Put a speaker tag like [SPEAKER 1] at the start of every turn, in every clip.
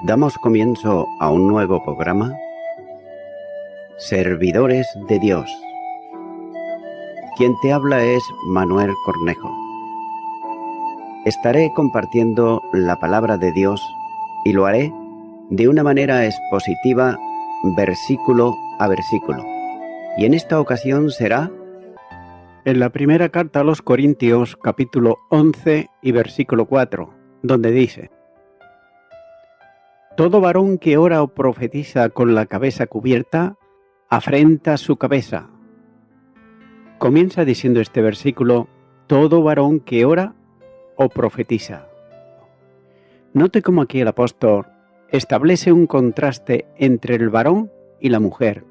[SPEAKER 1] Damos comienzo a un nuevo programa, Servidores de Dios. Quien te habla es Manuel Cornejo. Estaré compartiendo la palabra de Dios y lo haré de una manera expositiva, versículo a versículo. Y en esta ocasión será
[SPEAKER 2] en la primera carta a los Corintios, capítulo 11 y versículo 4, donde dice: todo varón que ora o profetiza con la cabeza cubierta, afrenta su cabeza. Comienza diciendo este versículo: todo varón que ora o profetiza. Note cómo aquí el apóstol establece un contraste entre el varón y la mujer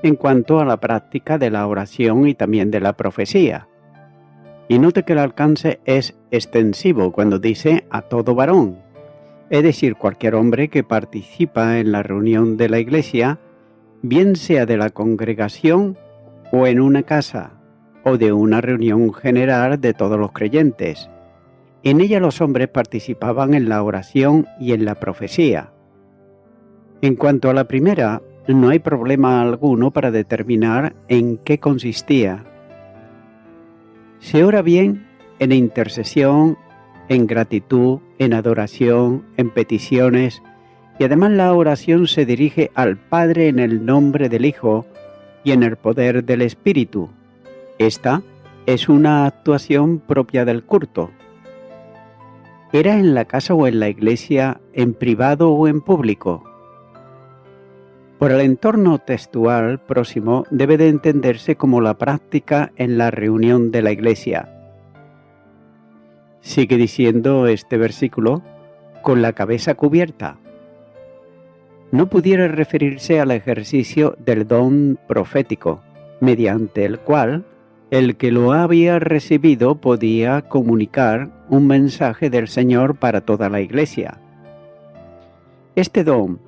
[SPEAKER 2] en cuanto a la práctica de la oración y también de la profecía. Y note que el alcance es extensivo cuando dice a todo varón, es decir, cualquier hombre que participa en la reunión de la iglesia, bien sea de la congregación o en una casa, o de una reunión general de todos los creyentes. En ella los hombres participaban en la oración y en la profecía. En cuanto a la primera, no hay problema alguno para determinar en qué consistía. Se ora bien en intercesión, en gratitud, en adoración, en peticiones, y además la oración se dirige al Padre en el nombre del Hijo y en el poder del Espíritu. Esta es una actuación propia del culto. ¿Era en la casa o en la iglesia, en privado o en público? Por el entorno textual próximo debe de entenderse como la práctica en la reunión de la iglesia. Sigue diciendo este versículo, con la cabeza cubierta. No pudiera referirse al ejercicio del don profético, mediante el cual el que lo había recibido podía comunicar un mensaje del Señor para toda la iglesia. Este don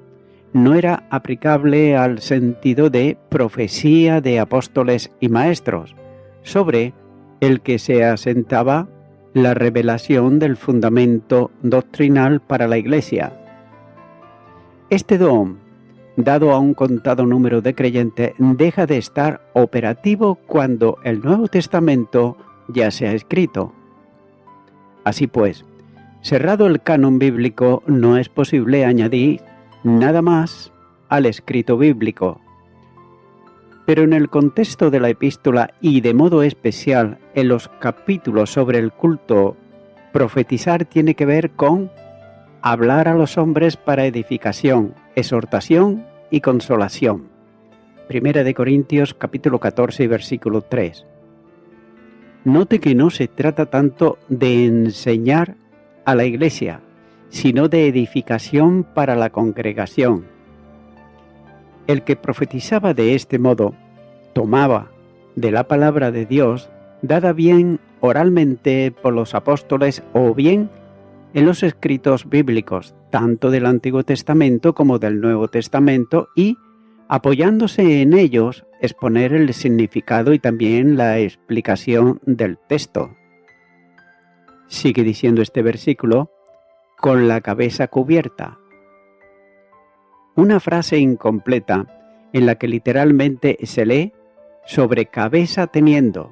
[SPEAKER 2] no era aplicable al sentido de profecía de apóstoles y maestros, sobre el que se asentaba la revelación del fundamento doctrinal para la iglesia. Este don, dado a un contado número de creyentes, deja de estar operativo cuando el Nuevo Testamento ya se ha escrito. Así pues, cerrado el canon bíblico, no es posible añadir nada más al escrito bíblico. Pero en el contexto de la epístola y de modo especial en los capítulos sobre el culto, profetizar tiene que ver con hablar a los hombres para edificación, exhortación y consolación. Primera de Corintios capítulo 14 y versículo 3. Note que no se trata tanto de enseñar a la iglesia, sino de edificación para la congregación. El que profetizaba de este modo tomaba de la palabra de Dios, dada bien oralmente por los apóstoles o bien en los escritos bíblicos, tanto del Antiguo Testamento como del Nuevo Testamento, y, apoyándose en ellos, exponer el significado y también la explicación del texto. Sigue diciendo este versículo, con la cabeza cubierta. Una frase incompleta en la que literalmente se lee sobre cabeza teniendo.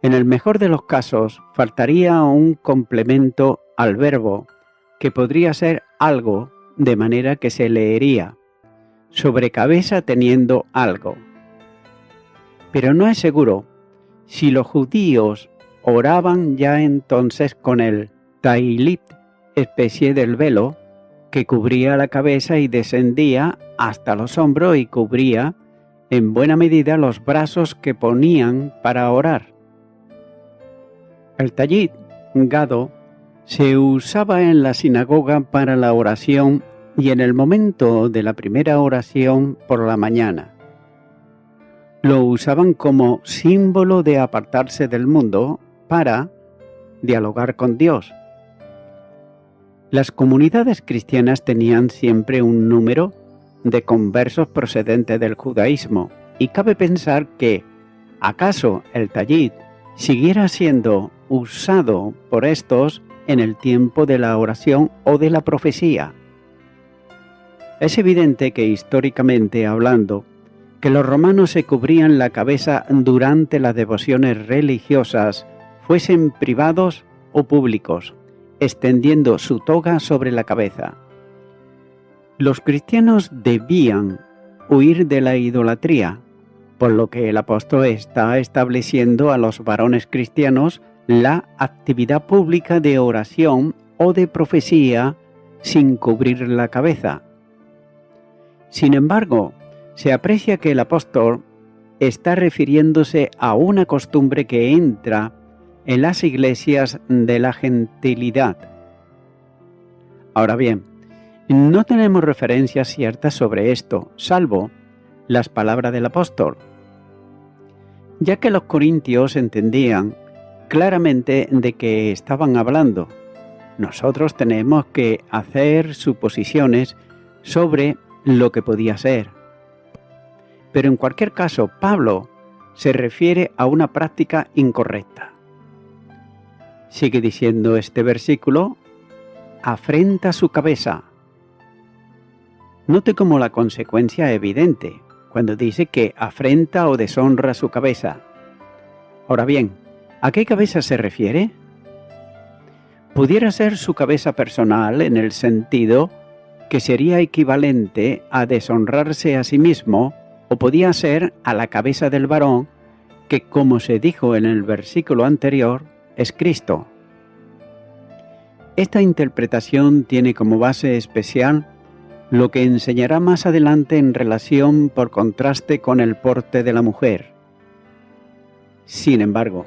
[SPEAKER 2] En el mejor de los casos faltaría un complemento al verbo que podría ser algo, de manera que se leería sobre cabeza teniendo algo. Pero no es seguro si los judíos oraban ya entonces con el tailit, especie del velo que cubría la cabeza y descendía hasta los hombros y cubría en buena medida los brazos que ponían para orar. El tallit, gado, se usaba en la sinagoga para la oración y en el momento de la primera oración por la mañana. Lo usaban como símbolo de apartarse del mundo para dialogar con Dios. Las comunidades cristianas tenían siempre un número de conversos procedentes del judaísmo y cabe pensar que, ¿acaso el tallit siguiera siendo usado por estos en el tiempo de la oración o de la profecía? Es evidente que históricamente hablando, que los romanos se cubrían la cabeza durante las devociones religiosas, fuesen privados o públicos, extendiendo su toga sobre la cabeza. Los cristianos debían huir de la idolatría, por lo que el apóstol está estableciendo a los varones cristianos la actividad pública de oración o de profecía sin cubrir la cabeza. Sin embargo, se aprecia que el apóstol está refiriéndose a una costumbre que entra en las iglesias de la gentilidad. Ahora bien, no tenemos referencias ciertas sobre esto, salvo las palabras del apóstol, ya que los corintios entendían claramente de qué estaban hablando. Nosotros tenemos que hacer suposiciones sobre lo que podía ser. Pero en cualquier caso, Pablo se refiere a una práctica incorrecta. Sigue diciendo este versículo, afrenta su cabeza. Note como la consecuencia evidente cuando dice que afrenta o deshonra su cabeza. Ahora bien, ¿a qué cabeza se refiere? Pudiera ser su cabeza personal en el sentido que sería equivalente a deshonrarse a sí mismo, o podía ser a la cabeza del varón, que como se dijo en el versículo anterior, es Cristo. Esta interpretación tiene como base especial lo que enseñará más adelante en relación por contraste con el porte de la mujer. Sin embargo,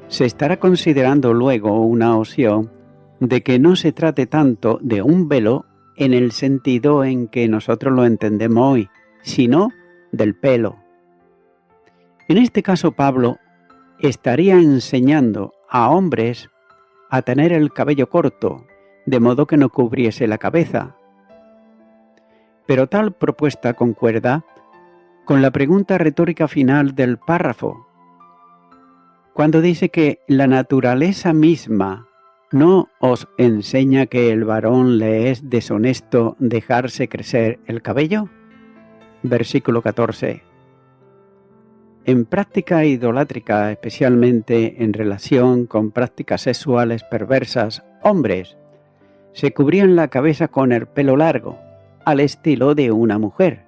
[SPEAKER 2] se estará considerando luego una opción de que no se trate tanto de un velo en el sentido en que nosotros lo entendemos hoy, sino del pelo. En este caso, Pablo estaría enseñando a hombres a tener el cabello corto, de modo que no cubriese la cabeza. Pero tal propuesta concuerda con la pregunta retórica final del párrafo, cuando dice que la naturaleza misma ¿no os enseña que el varón le es deshonesto dejarse crecer el cabello? Versículo 14. En práctica idolátrica, especialmente en relación con prácticas sexuales perversas, hombres se cubrían la cabeza con el pelo largo, al estilo de una mujer.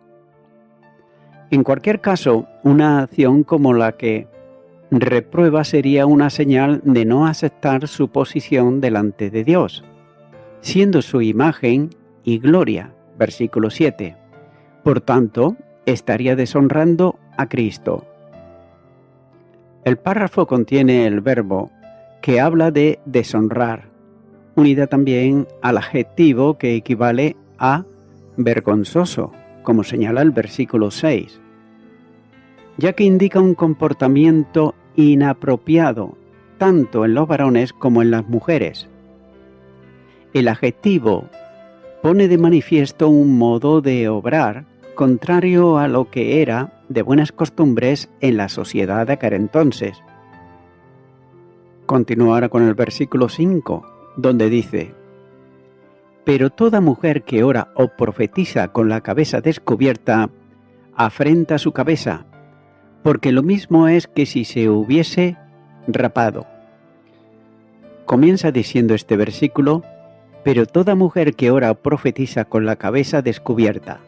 [SPEAKER 2] En cualquier caso, una acción como la que reprueba sería una señal de no aceptar su posición delante de Dios, siendo su imagen y gloria. Versículo 7. Por tanto, estaría deshonrando a Cristo. El párrafo contiene el verbo que habla de deshonrar, unida también al adjetivo que equivale a vergonzoso, como señala el versículo 6, ya que indica un comportamiento inapropiado tanto en los varones como en las mujeres. El adjetivo pone de manifiesto un modo de obrar contrario a lo que era de buenas costumbres en la sociedad de aquel entonces. Continúa ahora con el versículo 5, donde dice: pero toda mujer que ora o profetiza con la cabeza descubierta, afrenta su cabeza, porque lo mismo es que si se hubiese rapado. Comienza diciendo este versículo, pero toda mujer que ora o profetiza con la cabeza descubierta.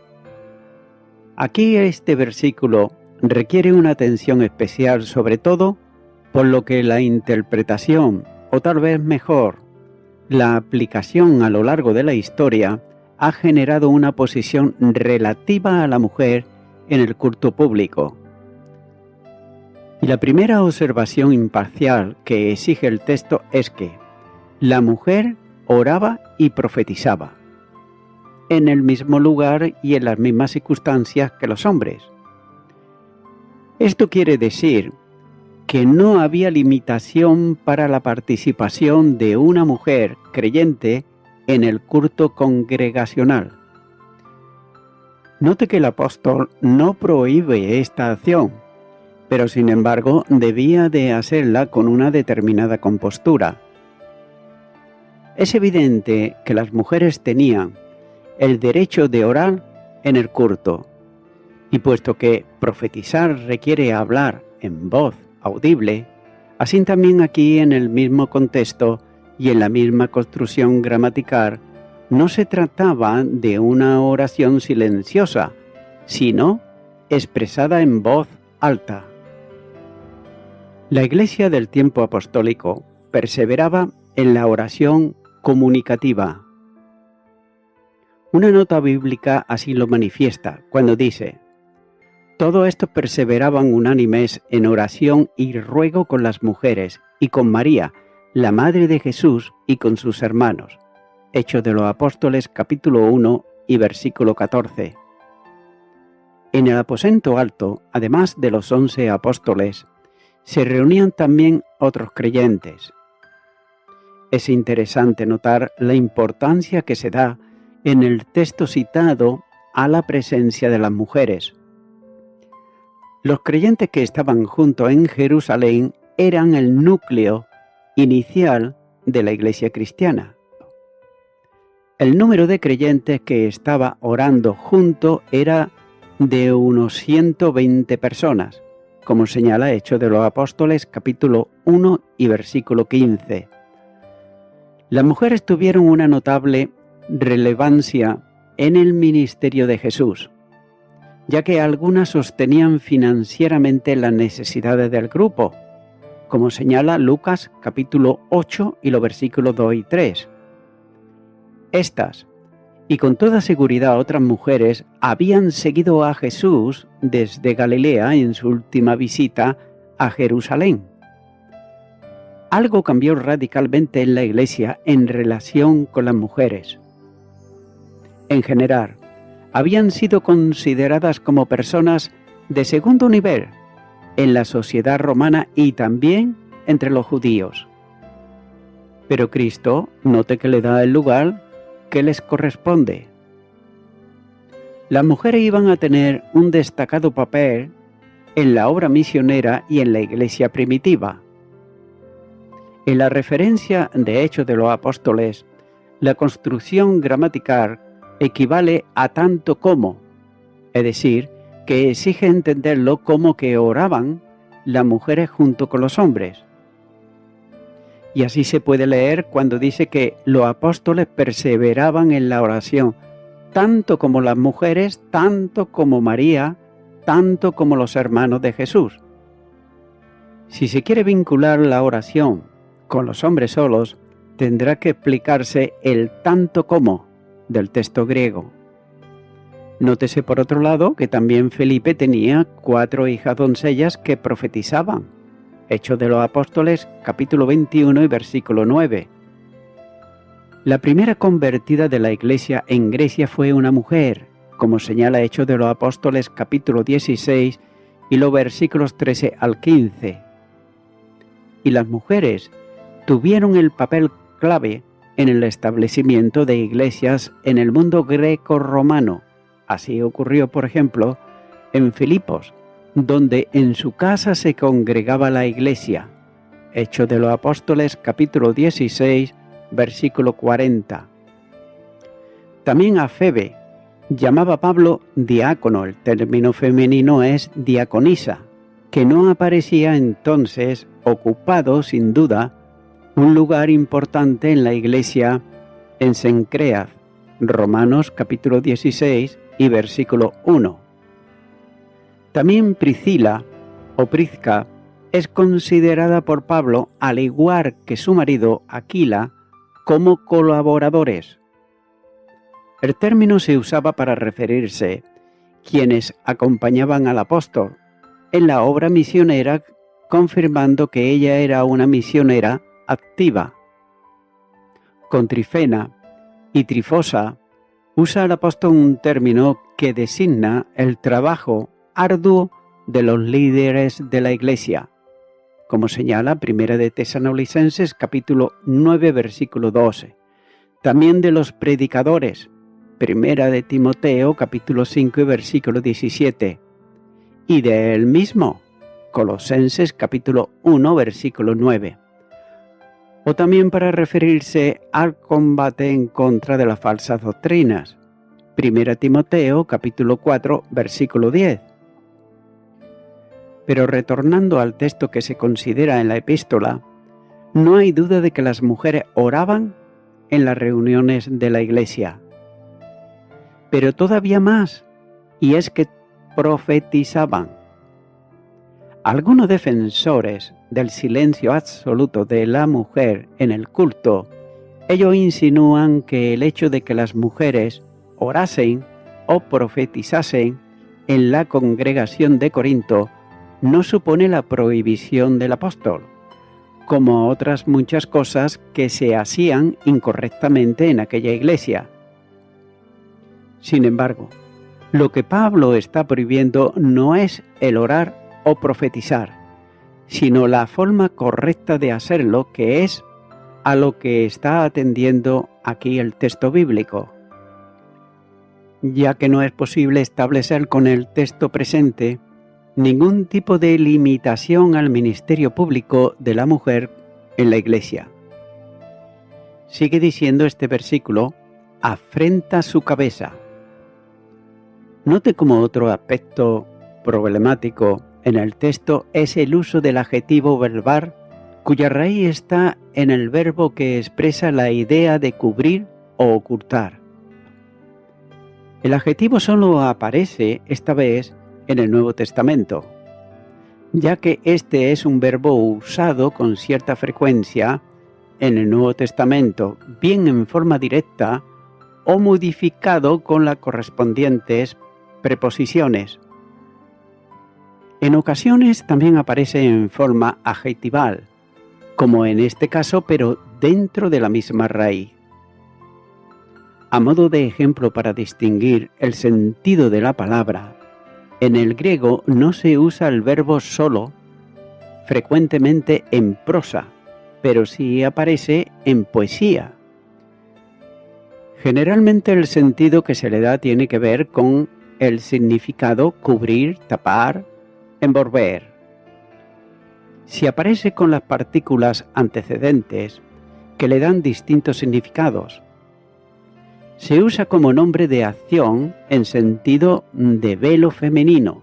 [SPEAKER 2] Aquí este versículo requiere una atención especial, sobre todo por lo que la interpretación, o tal vez mejor, la aplicación a lo largo de la historia, ha generado una posición relativa a la mujer en el culto público. Y la primera observación imparcial que exige el texto es que la mujer oraba y profetizaba en el mismo lugar y en las mismas circunstancias que los hombres. Esto quiere decir que no había limitación para la participación de una mujer creyente en el culto congregacional. Note que el apóstol no prohíbe esta acción, pero sin embargo debía de hacerla con una determinada compostura. Es evidente que las mujeres tenían el derecho de orar en el culto. Y puesto que profetizar requiere hablar en voz audible, así también aquí en el mismo contexto y en la misma construcción gramatical, no se trataba de una oración silenciosa, sino expresada en voz alta. La Iglesia del tiempo apostólico perseveraba en la oración comunicativa. Una nota bíblica así lo manifiesta cuando dice: todo esto perseveraban unánimes en oración y ruego con las mujeres y con María, la madre de Jesús, y con sus hermanos. Hechos de los Apóstoles, capítulo 1 y versículo 14. En el aposento alto, además de los 11 apóstoles, se reunían también otros creyentes. Es interesante notar la importancia que se da en el texto citado a la presencia de las mujeres. Los creyentes que estaban juntos en Jerusalén eran el núcleo inicial de la Iglesia cristiana. El número de creyentes que estaba orando junto era de unos 120 personas, como señala Hechos de los Apóstoles, capítulo 1 y versículo 15. Las mujeres tuvieron una notable relevancia en el ministerio de Jesús, ya que algunas sostenían financieramente las necesidades del grupo, como señala Lucas capítulo 8 y los versículos 2 y 3. Estas, y con toda seguridad otras mujeres, habían seguido a Jesús desde Galilea en su última visita a Jerusalén. Algo cambió radicalmente en la Iglesia en relación con las mujeres. En general, habían sido consideradas como personas de segundo nivel en la sociedad romana y también entre los judíos. Pero Cristo, note que le da el lugar que les corresponde. Las mujeres iban a tener un destacado papel en la obra misionera y en la Iglesia primitiva. En la referencia de Hechos de los Apóstoles, la construcción gramatical equivale a tanto como, es decir, que exige entenderlo como que oraban las mujeres junto con los hombres. Y así se puede leer cuando dice que los apóstoles perseveraban en la oración, tanto como las mujeres, tanto como María, tanto como los hermanos de Jesús. Si se quiere vincular la oración con los hombres solos, tendrá que explicarse el tanto como del texto griego. Nótese por otro lado que también Felipe tenía 4 hijas doncellas que profetizaban. Hechos de los Apóstoles, capítulo 21 y versículo 9. La primera convertida de la Iglesia en Grecia fue una mujer, como señala Hechos de los Apóstoles, capítulo 16 y los versículos 13 al 15. Y las mujeres tuvieron el papel clave en el establecimiento de iglesias en el mundo greco-romano. Así ocurrió, por ejemplo, en Filipos, donde en su casa se congregaba la iglesia. Hechos de los Apóstoles, capítulo 16, versículo 40. También a Febe llamaba Pablo diácono, el término femenino es diaconisa, que no aparecía entonces, ocupado sin duda un lugar importante en la iglesia en Cencreas, Romanos capítulo 16 y versículo 1. También Priscila o Prisca es considerada por Pablo, al igual que su marido Aquila, como colaboradores. El término se usaba para referirse quienes acompañaban al apóstol en la obra misionera, confirmando que ella era una misionera activa. Con Trifena y Trifosa usa el apóstol un término que designa el trabajo arduo de los líderes de la iglesia, como señala Primera de Tesalonicenses capítulo 9 versículo 12. También de los predicadores, Primera de Timoteo capítulo 5 y versículo 17. Y de él mismo, Colosenses capítulo 1 versículo 9. O también para referirse al combate en contra de las falsas doctrinas, 1 Timoteo capítulo 4, versículo 10. Pero retornando al texto que se considera en la epístola, no hay duda de que las mujeres oraban en las reuniones de la iglesia. Pero todavía más, y es que profetizaban. Algunos defensores del silencio absoluto de la mujer en el culto, ellos insinúan que el hecho de que las mujeres orasen o profetizasen en la congregación de Corinto no supone la prohibición del apóstol, como otras muchas cosas que se hacían incorrectamente en aquella iglesia. Sin embargo, lo que Pablo está prohibiendo no es el orar o profetizar, sino la forma correcta de hacerlo, que es a lo que está atendiendo aquí el texto bíblico. Ya que no es posible establecer con el texto presente ningún tipo de limitación al ministerio público de la mujer en la iglesia. Sigue diciendo este versículo: afrenta su cabeza. Note como otro aspecto problemático en el texto es el uso del adjetivo verbal, cuya raíz está en el verbo que expresa la idea de cubrir o ocultar. El adjetivo solo aparece esta vez en el Nuevo Testamento, ya que este es un verbo usado con cierta frecuencia en el Nuevo Testamento, bien en forma directa o modificado con las correspondientes preposiciones. En ocasiones también aparece en forma adjetival, como en este caso, pero dentro de la misma raíz. A modo de ejemplo para distinguir el sentido de la palabra, en el griego no se usa el verbo solo, frecuentemente en prosa, pero sí aparece en poesía. Generalmente el sentido que se le da tiene que ver con el significado cubrir, tapar, envolver. Si aparece con las partículas antecedentes, que le dan distintos significados, se usa como nombre de acción en sentido de velo femenino,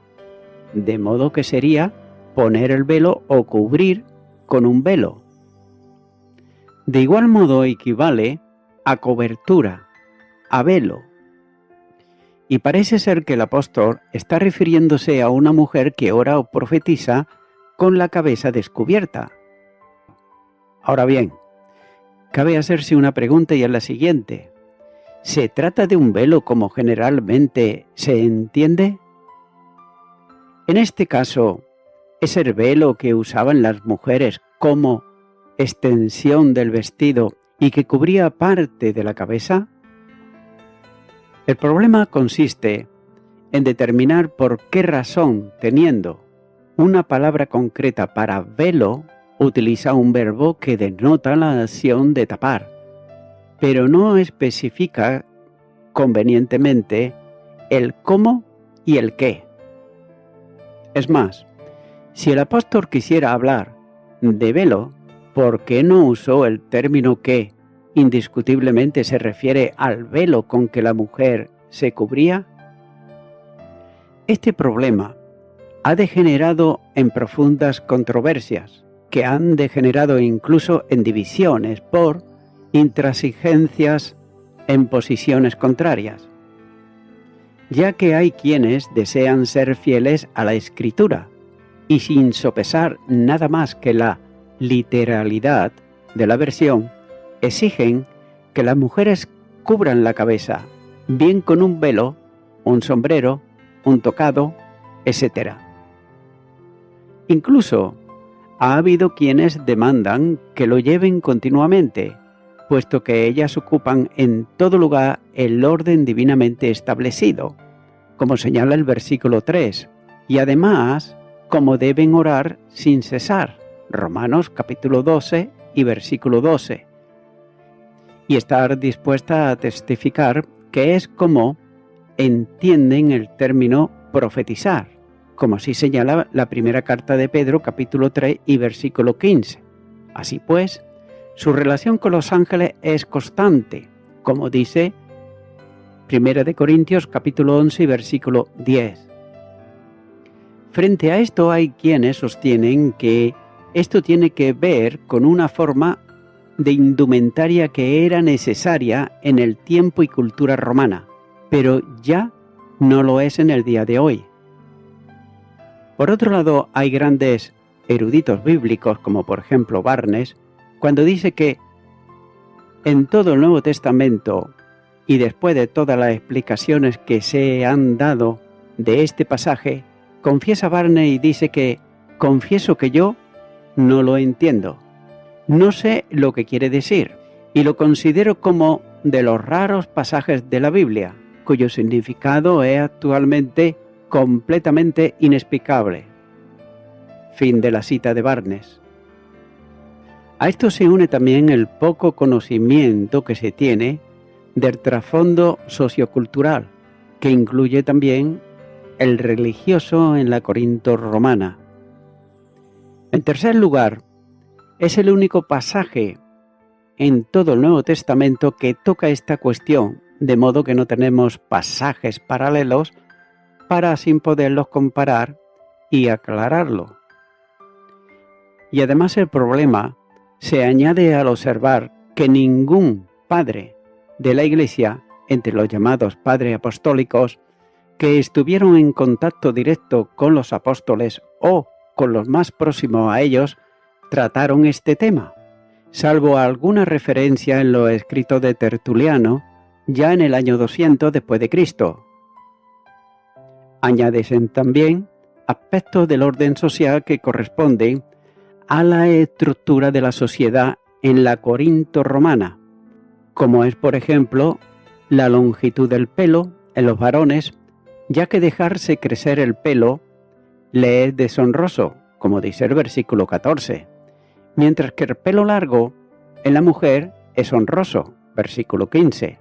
[SPEAKER 2] de modo que sería poner el velo o cubrir con un velo. De igual modo equivale a cobertura, a velo. Y parece ser que el apóstol está refiriéndose a una mujer que ora o profetiza con la cabeza descubierta. Ahora bien, cabe hacerse una pregunta y es la siguiente: ¿se trata de un velo como generalmente se entiende? En este caso, ¿es el velo que usaban las mujeres como extensión del vestido y que cubría parte de la cabeza? El problema consiste en determinar por qué razón, teniendo una palabra concreta para velo, utiliza un verbo que denota la acción de tapar, pero no especifica convenientemente el cómo y el qué. Es más, si el apóstol quisiera hablar de velo, ¿por qué no usó el término que indiscutiblemente se refiere al velo con que la mujer se cubría? Este problema ha degenerado en profundas controversias, que han degenerado incluso en divisiones por intransigencias en posiciones contrarias, ya que hay quienes desean ser fieles a la Escritura y sin sopesar nada más que la literalidad de la versión, exigen que las mujeres cubran la cabeza, bien con un velo, un sombrero, un tocado, etc. Incluso ha habido quienes demandan que lo lleven continuamente, puesto que ellas ocupan en todo lugar el orden divinamente establecido, como señala el versículo 3, y además como deben orar sin cesar, Romanos capítulo 12 y versículo 12, y estar dispuesta a testificar que es como entienden el término profetizar, como así señala la primera carta de Pedro capítulo 3 y versículo 15. Así pues, su relación con los ángeles es constante, como dice Primera de Corintios capítulo 11 y versículo 10. Frente a esto hay quienes sostienen que esto tiene que ver con una forma de indumentaria que era necesaria en el tiempo y cultura romana, pero ya no lo es en el día de hoy. Por otro lado, hay grandes eruditos bíblicos, como por ejemplo Barnes, cuando dice que en todo el Nuevo Testamento y después de todas las explicaciones que se han dado de este pasaje, confiesa Barnes y dice que confieso que yo no lo entiendo. No sé lo que quiere decir y lo considero como de los raros pasajes de la Biblia, cuyo significado es actualmente completamente inexplicable. Fin de la cita de Barnes. A esto se une también el poco conocimiento que se tiene del trasfondo sociocultural, que incluye también el religioso en la Corinto romana. En tercer lugar, es el único pasaje en todo el Nuevo Testamento que toca esta cuestión, de modo que no tenemos pasajes paralelos para así poderlos comparar y aclararlo. Y además el problema se añade al observar que ningún padre de la Iglesia, entre los llamados padres apostólicos, que estuvieron en contacto directo con los apóstoles o con los más próximos a ellos, trataron este tema, salvo alguna referencia en los escritos de Tertuliano, ya en el año 200 después de Cristo. Añádese también aspectos del orden social que corresponden a la estructura de la sociedad en la Corinto romana, como es, por ejemplo, la longitud del pelo en los varones, ya que dejarse crecer el pelo le es deshonroso, como dice el versículo 14, mientras que el pelo largo en la mujer es honroso, versículo 15.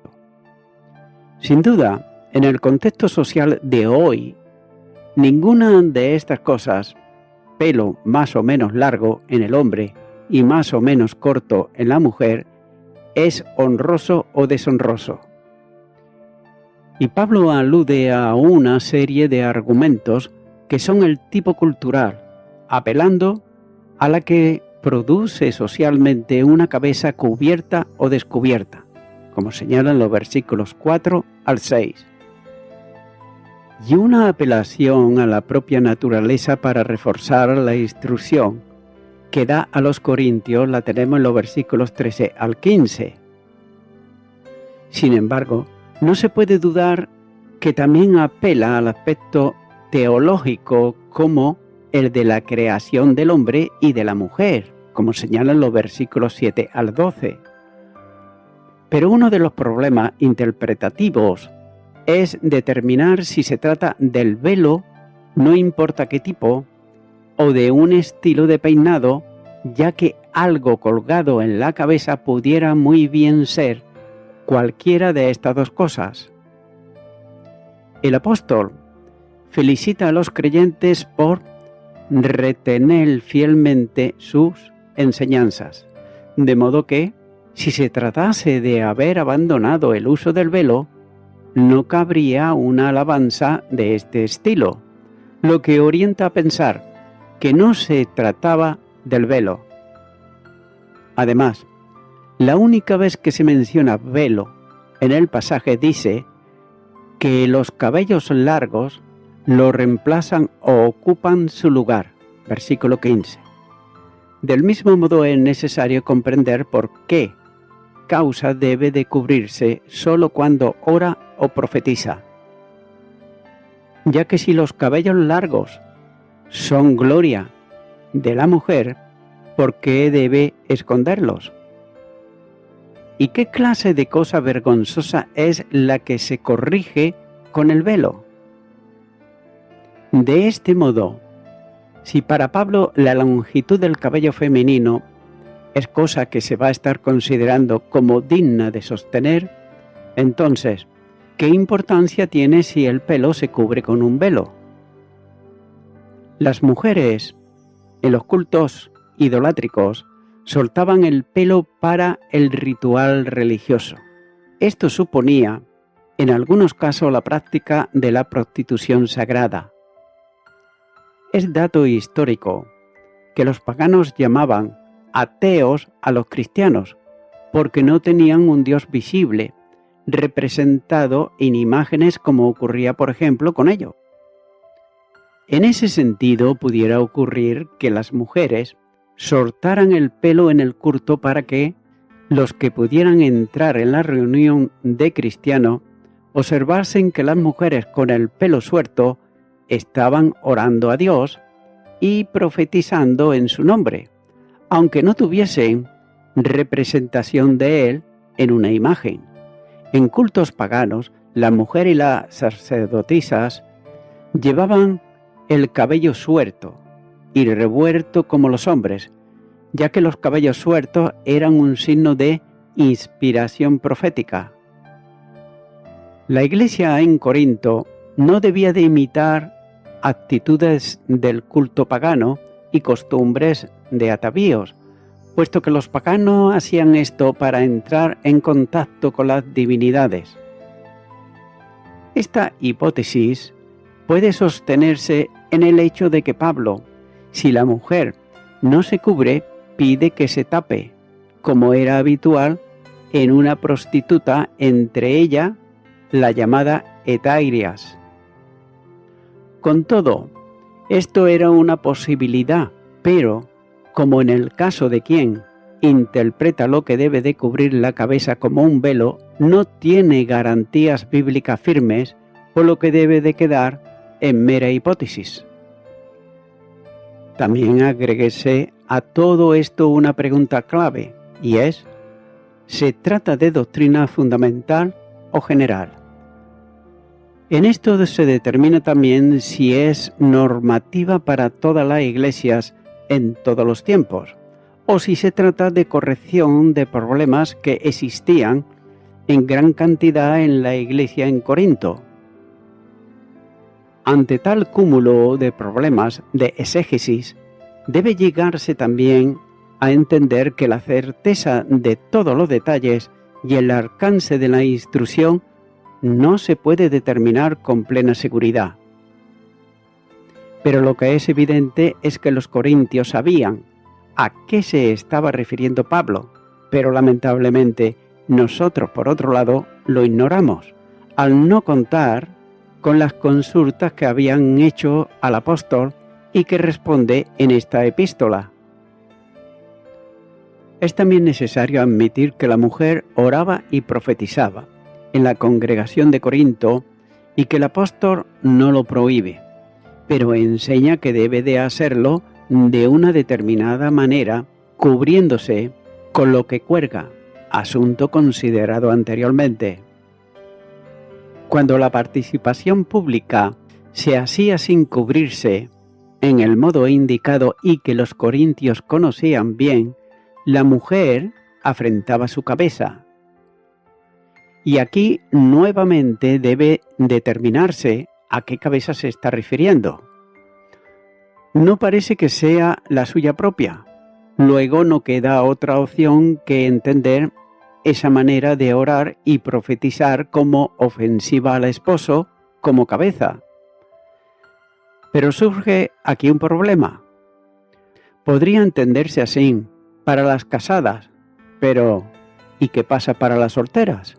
[SPEAKER 2] Sin duda, en el contexto social de hoy, ninguna de estas cosas, pelo más o menos largo en el hombre y más o menos corto en la mujer, es honroso o deshonroso. Y Pablo alude a una serie de argumentos que son el tipo cultural, apelando a la que produce socialmente una cabeza cubierta o descubierta, como señalan los versículos 4 al 6. Y una apelación a la propia naturaleza para reforzar la instrucción que da a los corintios la tenemos en los versículos 13 al 15. Sin embargo, no se puede dudar que también apela al aspecto teológico como el de la creación del hombre y de la mujer, como señalan los versículos 7 al 12. Pero uno de los problemas interpretativos es determinar si se trata del velo, no importa qué tipo, o de un estilo de peinado, ya que algo colgado en la cabeza pudiera muy bien ser cualquiera de estas dos cosas. El apóstol felicita a los creyentes por retener fielmente sus enseñanzas, de modo que, si se tratase de haber abandonado el uso del velo, no cabría una alabanza de este estilo, lo que orienta a pensar que no se trataba del velo. Además, la única vez que se menciona velo en el pasaje dice que los cabellos largos lo reemplazan o ocupan su lugar, versículo 15. Del mismo modo es necesario comprender por qué causa debe de cubrirse solo cuando ora o profetiza, ya que si los cabellos largos son gloria de la mujer, ¿por qué debe esconderlos? ¿Y qué clase de cosa vergonzosa es la que se corrige con el velo? De este modo, si para Pablo la longitud del cabello femenino es cosa que se va a estar considerando como digna de sostener, entonces, ¿qué importancia tiene si el pelo se cubre con un velo? Las mujeres, en los cultos idolátricos, soltaban el pelo para el ritual religioso. Esto suponía en algunos casos la práctica de la prostitución sagrada. Es dato histórico que los paganos llamaban ateos a los cristianos porque no tenían un Dios visible, representado en imágenes como ocurría por ejemplo con ellos. En ese sentido pudiera ocurrir que las mujeres soltaran el pelo en el culto para que los que pudieran entrar en la reunión de cristianos observasen que las mujeres con el pelo suelto estaban orando a Dios y profetizando en su nombre, aunque no tuviesen representación de Él en una imagen. En cultos paganos, la mujer y las sacerdotisas llevaban el cabello suelto y revuelto como los hombres, ya que los cabellos sueltos eran un signo de inspiración profética. La iglesia en Corinto no debía de imitar actitudes del culto pagano y costumbres de atavíos, puesto que los paganos hacían esto para entrar en contacto con las divinidades. Esta hipótesis puede sostenerse en el hecho de que Pablo, si la mujer no se cubre, pide que se tape, como era habitual en una prostituta, entre ella la llamada hetairias. Con todo, esto era una posibilidad, pero, como en el caso de quien interpreta lo que debe de cubrir la cabeza como un velo, no tiene garantías bíblicas firmes, por lo que debe de quedar en mera hipótesis. También agréguese a todo esto una pregunta clave, y es: ¿se trata de doctrina fundamental o general? En esto se determina también si es normativa para todas las iglesias en todos los tiempos, o si se trata de corrección de problemas que existían en gran cantidad en la iglesia en Corinto. Ante tal cúmulo de problemas de exégesis, debe llegarse también a entender que la certeza de todos los detalles y el alcance de la instrucción no se puede determinar con plena seguridad. Pero lo que es evidente es que los corintios sabían a qué se estaba refiriendo Pablo, pero lamentablemente nosotros, por otro lado, lo ignoramos, al no contar con las consultas que habían hecho al apóstol y que responde en esta epístola. Es también necesario admitir que la mujer oraba y profetizaba en la congregación de Corinto y que el apóstol no lo prohíbe, pero enseña que debe de hacerlo de una determinada manera, cubriéndose con lo que cuelga, asunto considerado anteriormente. Cuando la participación pública se hacía sin cubrirse en el modo indicado y que los corintios conocían bien, la mujer afrentaba su cabeza. Y aquí nuevamente debe determinarse a qué cabeza se está refiriendo. No parece que sea la suya propia. Luego no queda otra opción que entender esa manera de orar y profetizar como ofensiva al esposo, como cabeza. Pero surge aquí un problema. Podría entenderse así para las casadas, pero ¿y qué pasa para las solteras?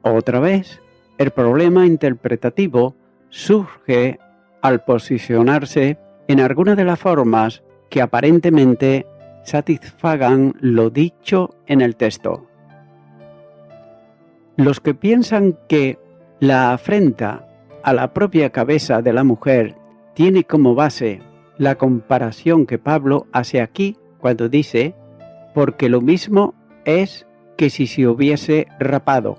[SPEAKER 2] Otra vez, el problema interpretativo surge al posicionarse en alguna de las formas que aparentemente satisfagan lo dicho en el texto. Los que piensan que la afrenta a la propia cabeza de la mujer tiene como base la comparación que Pablo hace aquí cuando dice, porque lo mismo es que si se hubiese rapado.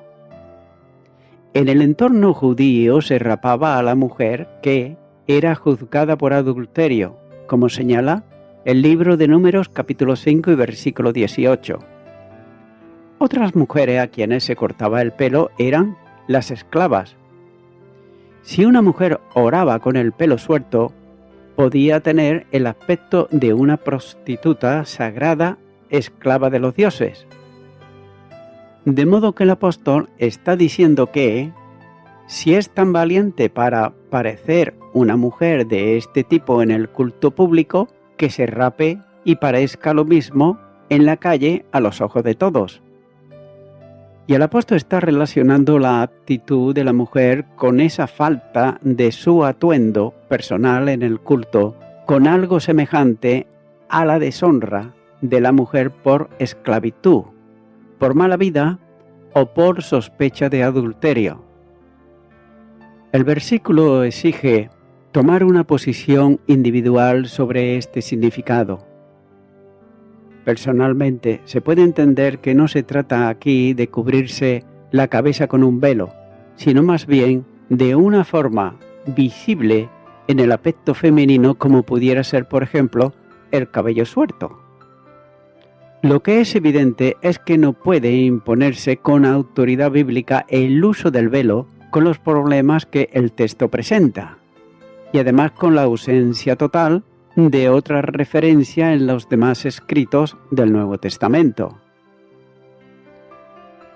[SPEAKER 2] En el entorno judío se rapaba a la mujer que era juzgada por adulterio, como señala el libro de Números capítulo 5 y versículo 18. Otras mujeres a quienes se cortaba el pelo eran las esclavas. Si una mujer oraba con el pelo suelto, podía tener el aspecto de una prostituta sagrada, esclava de los dioses. De modo que el apóstol está diciendo que, si es tan valiente para parecer una mujer de este tipo en el culto público, que se rape y parezca lo mismo en la calle a los ojos de todos. Y el apóstol está relacionando la actitud de la mujer con esa falta de su atuendo personal en el culto, con algo semejante a la deshonra de la mujer por esclavitud, por mala vida o por sospecha de adulterio. El versículo exige tomar una posición individual sobre este significado. Personalmente, se puede entender que no se trata aquí de cubrirse la cabeza con un velo, sino más bien de una forma visible en el aspecto femenino, como pudiera ser, por ejemplo, el cabello suelto. Lo que es evidente es que no puede imponerse con autoridad bíblica el uso del velo con los problemas que el texto presenta, y además con la ausencia total de otra referencia en los demás escritos del Nuevo Testamento.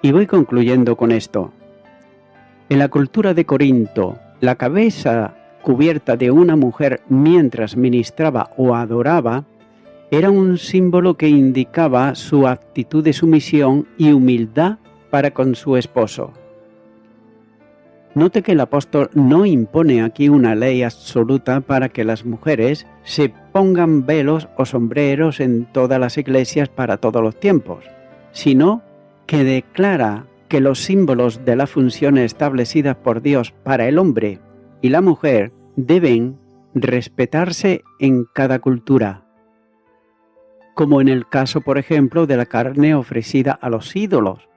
[SPEAKER 2] Y voy concluyendo con esto. En la cultura de Corinto, la cabeza cubierta de una mujer mientras ministraba o adoraba era un símbolo que indicaba su actitud de sumisión y humildad para con su esposo. Note que el apóstol no impone aquí una ley absoluta para que las mujeres se pongan velos o sombreros en todas las iglesias para todos los tiempos, sino que declara que los símbolos de las funciones establecidas por Dios para el hombre y la mujer deben respetarse en cada cultura, como en el caso, por ejemplo, de la carne ofrecida a los ídolos,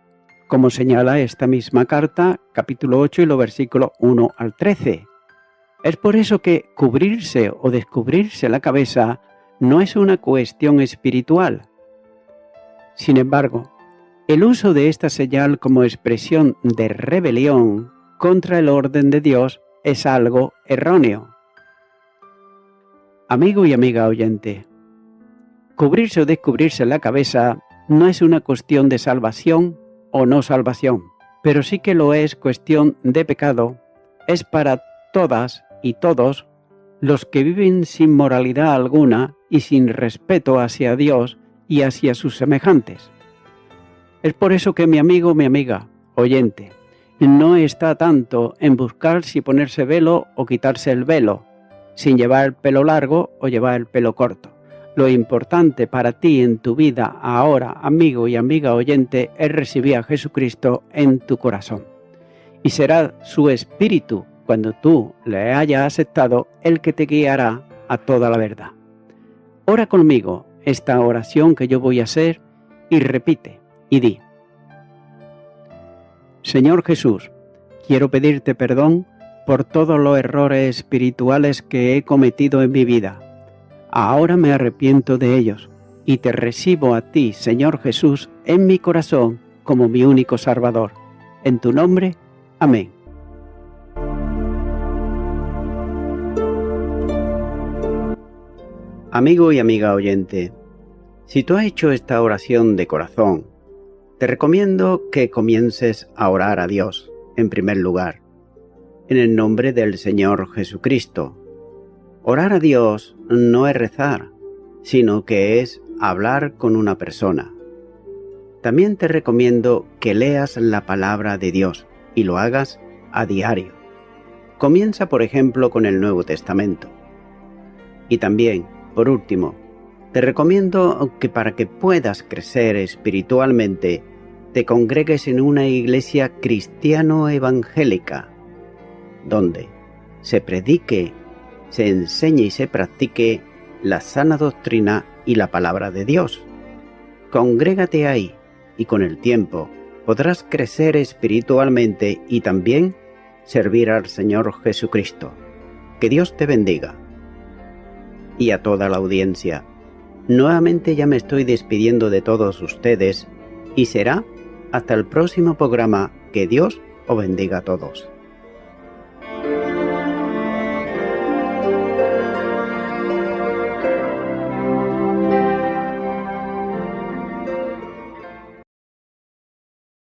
[SPEAKER 2] como señala esta misma carta, capítulo 8 y los versículos 1 al 13. Es por eso que cubrirse o descubrirse la cabeza no es una cuestión espiritual. Sin embargo, el uso de esta señal como expresión de rebelión contra el orden de Dios es algo erróneo. Amigo y amiga oyente, cubrirse o descubrirse la cabeza no es una cuestión de salvación o no salvación, pero sí que lo es cuestión de pecado, es para todas y todos los que viven sin moralidad alguna y sin respeto hacia Dios y hacia sus semejantes. Es por eso que mi amigo, mi amiga, oyente, no está tanto en buscar si ponerse velo o quitarse el velo, sin llevar el pelo largo o llevar el pelo corto. Lo importante para ti en tu vida ahora, amigo y amiga oyente, es recibir a Jesucristo en tu corazón. Y será su Espíritu, cuando tú le hayas aceptado, el que te guiará a toda la verdad. Ora conmigo esta oración que yo voy a hacer y repite y di: Señor Jesús, quiero pedirte perdón por todos los errores espirituales que he cometido en mi vida. Ahora me arrepiento de ellos y te recibo a ti, Señor Jesús, en mi corazón como mi único Salvador. En tu nombre, amén.
[SPEAKER 1] Amigo y amiga oyente, si tú has hecho esta oración de corazón, te recomiendo que comiences a orar a Dios, en primer lugar, en el nombre del Señor Jesucristo. Orar a Dios no es rezar, sino que es hablar con una persona. También te recomiendo que leas la palabra de Dios y lo hagas a diario. Comienza, por ejemplo, con el Nuevo Testamento. Y también, por último, te recomiendo que para que puedas crecer espiritualmente, te congregues en una iglesia cristiano-evangélica, donde se predique, se enseñe y se practique la sana doctrina y la palabra de Dios. Congrégate ahí y con el tiempo podrás crecer espiritualmente y también servir al Señor Jesucristo. Que Dios te bendiga. Y a toda la audiencia, nuevamente ya me estoy despidiendo de todos ustedes y será hasta el próximo programa. Que Dios os bendiga a todos.